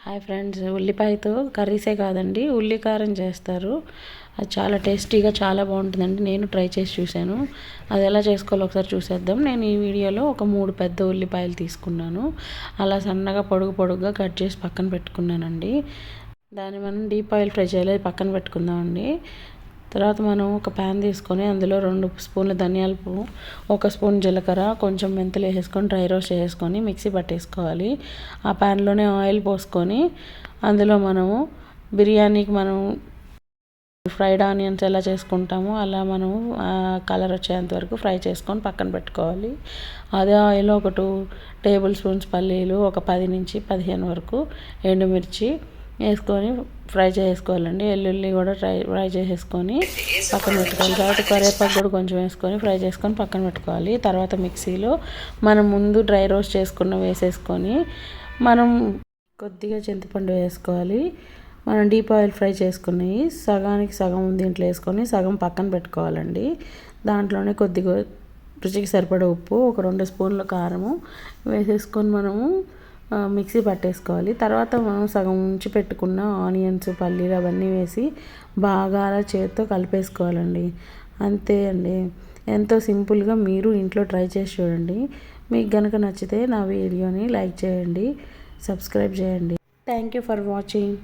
Hi friends, ఉల్లిపాయతో కర్రీసే కాదండి ఉల్లి కారం చేస్తారు. అది చాలా టేస్టీగా చాలా బాగుంటుందండి. నేను ట్రై చేసి చూశాను. అది ఎలా చేసుకోవాలో ఒకసారి చూసేద్దాం. నేను ఈ వీడియోలో ఒక 3 పెద్ద ఉల్లిపాయలు తీసుకున్నాను. అలా సన్నగా పొడుగుగా కట్ చేసి పక్కన పెట్టుకున్నానండి. దాన్ని మనం డీప్ ఆయిల్ ఫ్రై చేయాలి, పక్కన పెట్టుకుందామండి. తర్వాత మనం ఒక ప్యాన్ తీసుకొని అందులో 2 స్పూన్ల ధనియాల పువ్వు, 1 స్పూన్ జీలకర్ర, కొంచెం మెంతులు వేసేసుకొని డ్రై రోస్ట్ చేసుకొని మిక్సీ పట్టేసుకోవాలి. ఆ ప్యాన్లోనే ఆయిల్ పోసుకొని అందులో మనము బిర్యానీకి మనం ఫ్రైడ్ ఆనియన్స్ ఎలా చేసుకుంటామో అలా మనం కలర్ వచ్చేంత వరకు ఫ్రై చేసుకొని పక్కన పెట్టుకోవాలి. అదే ఆయిల్ ఒక 2 టేబుల్ స్పూన్స్ పల్లీలు, ఒక 10 నుంచి 15 వరకు ఎండుమిర్చి వేసుకొని ఫ్రై చేసుకోవాలండి. వెల్లుల్లి కూడా ఫ్రై చేసేసుకొని పక్కన పెట్టుకోవాలి. తర్వాత కరివేపాకు కూడా కొంచెం వేసుకొని ఫ్రై చేసుకొని పక్కన పెట్టుకోవాలి. తర్వాత మిక్సీలో మనం ముందు డ్రై రోస్ట్ చేసుకున్న వేసేసుకొని మనం కొద్దిగా చింతపండు వేసుకోవాలి. మనం డీప్ ఆయిల్ ఫ్రై చేసుకున్నవి సగానికి సగం దీంట్లో వేసుకొని సగం పక్కన పెట్టుకోవాలండి. దాంట్లోనే కొద్దిగా రుచికి సరిపడే ఉప్పు, ఒక 2 స్పూన్ల కారము వేసేసుకొని మనము మిక్సీ పట్టేసుకోవాలి. తర్వాత మనం సగం ఉంచి పెట్టుకున్న ఆనియన్స్, పల్లీలు అవన్నీ వేసి బాగా అలా చేతితో కలిపేసుకోవాలండి. అంతే అండి, ఎంతో సింపుల్గా మీరు ఇంట్లో ట్రై చేసి చూడండి. మీకు కనుక నచ్చితే నా వీడియోని లైక్ చేయండి, సబ్స్క్రైబ్ చేయండి. Thank you for watching.